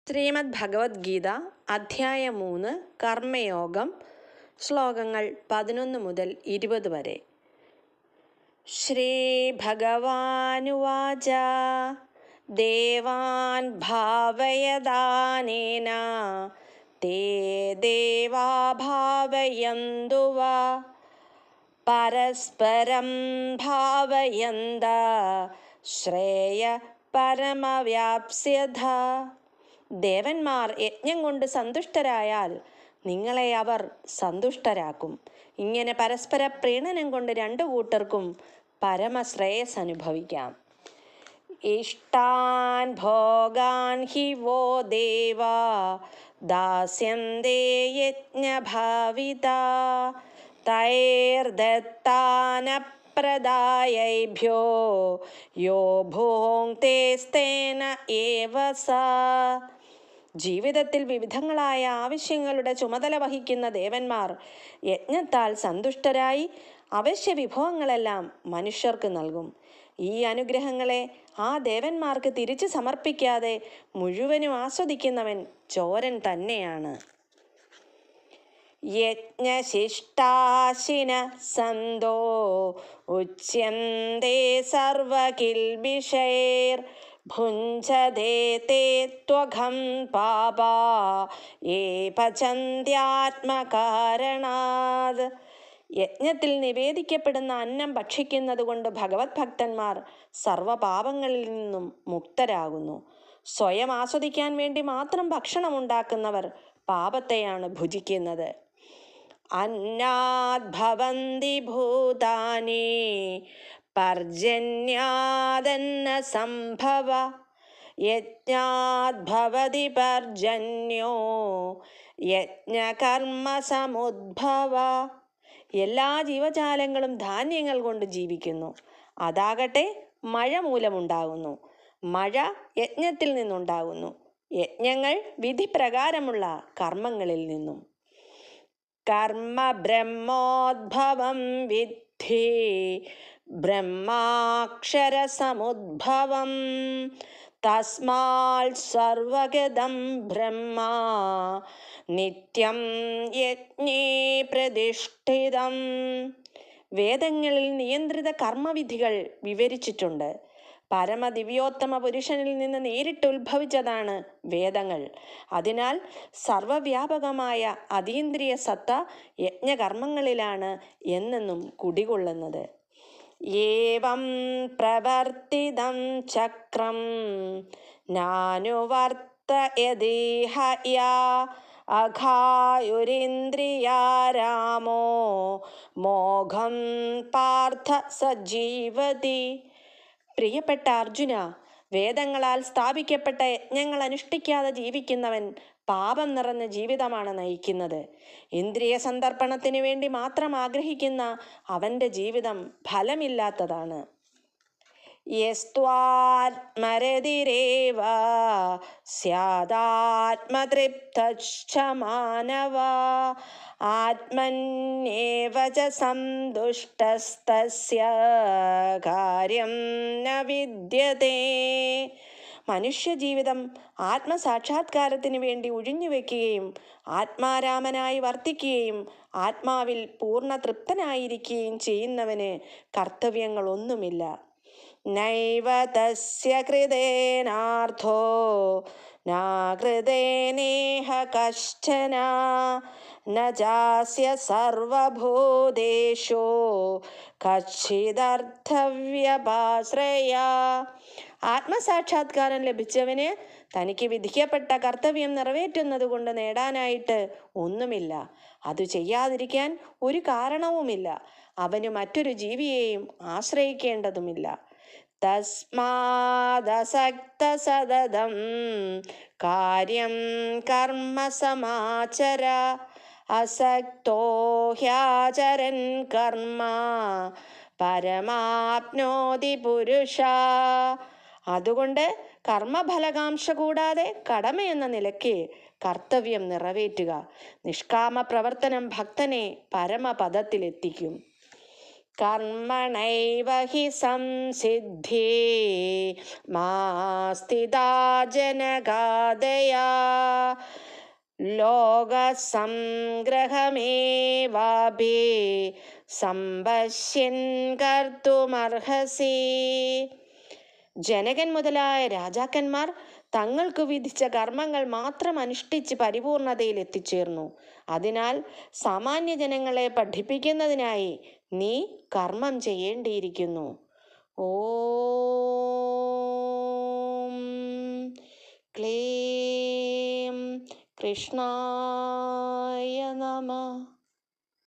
ശ്രീമദ് ഭഗവത്ഗീത അധ്യായം 3 കർമ്മയോഗം ശ്ലോകങ്ങൾ 11 മുതൽ 20 വരെ. ശ്രീ ഭഗവാനുവാച ദേവാൻ ഭാവയദാനേന തേ ദേവാ ഭാവയന്തു വാ പരസ്പരം ഭാവയന്ത ശ്രേയ പരമവ്യാപ്സ്യത. ദേവന്മാർ യജ്ഞം കൊണ്ട് സന്തുഷ്ടരായാൽ നിങ്ങളെ അവർ സന്തുഷ്ടരാക്കും. ഇങ്ങനെ പരസ്പര പ്രീണനം കൊണ്ട് രണ്ടു കൂട്ടർക്കും പരമശ്രേയസ് അനുഭവിക്കാം. ഇഷ്ടാൻ ഭോഗാൻ ഹി വോ ദേവാ ദാസ്യന്തേ യജ്ഞഭാവിതാ തൈർദത്താനപ്രദായൈഭ്യോ യോ ഭോക്തേസ്തേന ഏവ സാ. ജീവിതത്തിൽ വിവിധങ്ങളായ ആവശ്യങ്ങളുടെ ചുമതല വഹിക്കുന്ന ദേവന്മാർ യജ്ഞത്താൽ സന്തുഷ്ടരായി അവശ്യ വിഭവങ്ങളെല്ലാം മനുഷ്യർക്ക് നൽകും. ഈ അനുഗ്രഹങ്ങളെ ആ ദേവന്മാർക്ക് തിരിച്ചു സമർപ്പിക്കാതെ മുഴുവനും ആസ്വദിക്കുന്നവൻ ചോരൻ തന്നെയാണ്. യജ്ഞശിഷ്ടാശിന സന്തോ ഉച്യന്തേ സർവകിൽബിഷൈർ ഭുഞ്ചതേ തേ ത്വഘം പാപാ യേ പചന്ത്യാത്മകാരണാത്. യജ്ഞത്തിൽ നിവേദിക്കപ്പെടുന്ന അന്നം ഭക്ഷിക്കുന്നത് കൊണ്ട് ഭഗവത് ഭക്തന്മാർ സർവപാപങ്ങളിൽ നിന്നും മുക്തരാകുന്നു. സ്വയം ആസ്വദിക്കാൻ വേണ്ടി മാത്രം ഭക്ഷണം ഉണ്ടാക്കുന്നവർ പാപത്തെയാണ് ഭുജിക്കുന്നത്. അന്നാദ് ഭവന്തി ഭൂതാനി പർജന്യാദന്ന സംഭവ യജ്ഞാദ് ഭവതി പർജന്യോ യജ്ഞകർമ്മ സമുദ്ഭവ. എല്ലാ ജീവജാലങ്ങളും ധാന്യങ്ങൾ കൊണ്ട് ജീവിക്കുന്നു. അതാകട്ടെ മഴ മൂലമുണ്ടാകുന്നു. മഴ യജ്ഞത്തിൽ നിന്നുണ്ടാകുന്നു. യജ്ഞങ്ങൾ വിധിപ്രകാരമുള്ള കർമ്മങ്ങളിൽ നിന്നും. കർമ്മ ബ്രഹ്മോദ്ഭവം വിദ്ധി ബ്രഹ്മാക്ഷര സമുദ്ഭവം തസ്മാത് സർവഗതം ബ്രഹ്മ നിത്യം യജ്ഞേ പ്രതിഷ്ഠിതം. വേദങ്ങളിൽ നിയന്ത്രിത കർമ്മവിധികൾ വിവരിച്ചിട്ടുണ്ട്. പരമദിവ്യോത്തമ പുരുഷനിൽ നിന്ന് നേരിട്ട് ഉത്ഭവിച്ചതാണ് വേദങ്ങൾ. അതിനാൽ സർവവ്യാപകമായ അതീന്ദ്രിയ സത്ത യജ്ഞകർമ്മങ്ങളിലാണ് എന്നെന്നും കുടികൊള്ളുന്നത്. ഏവം പ്രവർത്തിതം ചക്രം നാനുവർത്തയതീഹ യാ അഘായുരിന്ദ്രിയാ രാമോ മോഘം പാർത്ഥ സജീവതി. പ്രിയപ്പെട്ട അർജുന, വേദങ്ങളാൽ സ്ഥാപിക്കപ്പെട്ട യജ്ഞങ്ങൾ അനുഷ്ഠിക്കാതെ ജീവിക്കുന്നവൻ പാപം നിറഞ്ഞ ജീവിതമാണ് നയിക്കുന്നത്. ഇന്ദ്രിയ സന്ദർപ്പണത്തിനു വേണ്ടി മാത്രം ആഗ്രഹിക്കുന്ന അവൻ്റെ ജീവിതം ഫലമില്ലാത്തതാണ്. യസ്ത്വാത്മരതിരേവ സ്യാദാത്മതൃപ്തശ്ച മാനവാ ആത്മന്യേവ ച സന്തുഷ്ടസ്തസ്യ കാര്യം ന വിദ്യതേ. മനുഷ്യജീവിതം ആത്മസാക്ഷാത്കാരത്തിന് വേണ്ടി ഒഴിഞ്ഞുവെക്കുകയും ആത്മാരാമനായി വർത്തിക്കുകയും ആത്മാവിൽ പൂർണ്ണ തൃപ്തനായിരിക്കുകയും ചെയ്യുന്നവന് കർത്തവ്യങ്ങളൊന്നുമില്ല. നൈവ തസ്യ കൃതേനാർത്ഥോ നാ കൃതേനേഹ കശ്ചന ന ചാസ്യ സർവഭൂതേഷു കശ്ചിദർത്ഥവ്യപാശ്രയ. ആത്മസാക്ഷാത്കാരം ലഭിച്ചവന് തനിക്ക് വിധിക്കപ്പെട്ട കർത്തവ്യം നിറവേറ്റുന്നത് കൊണ്ട് നേടാനായിട്ട് ഒന്നുമില്ല. അത് ചെയ്യാതിരിക്കാൻ ഒരു കാരണവുമില്ല. അവന് മറ്റൊരു ജീവിയെയും ആശ്രയിക്കേണ്ടതുമില്ല. തസ്മാദസക്ത സതതം കാര്യം കർമ്മ സമാചര അസക്തോ ഹ്യാചരൻ കർമ്മ പരമാപ്നോതി പുരുഷ. അതുകൊണ്ട് കർമ്മഫലകാംക്ഷ കൂടാതെ കടമയെന്ന നിലയ്ക്ക് കർത്തവ്യം നിറവേറ്റുക. നിഷ്കാമ പ്രവർത്തനം ഭക്തനെ പരമപദത്തിലെത്തിക്കും. കർമ്മണൈവ ഹി സംസിദ്ധി മാസ്തിദാ ജനകാദയാ ലോകസംഗ്രഹമേവാപി സംപശ്യൻ കർത്തുമർഹസി. ജനകൻ മുതലായ രാജാക്കന്മാർ തങ്ങൾക്ക് വിധിച്ച കർമ്മങ്ങൾ മാത്രം അനുഷ്ഠിച്ച് പരിപൂർണതയിൽ എത്തിച്ചേർന്നു. അതിനാൽ സാമാന്യ ജനങ്ങളെ പഠിപ്പിക്കുന്നതിനായി നീ കർമ്മം ചെയ്യേണ്ടിയിരിക്കുന്നു. ഓം ക്ലീം കൃഷ്ണായ നമഃ.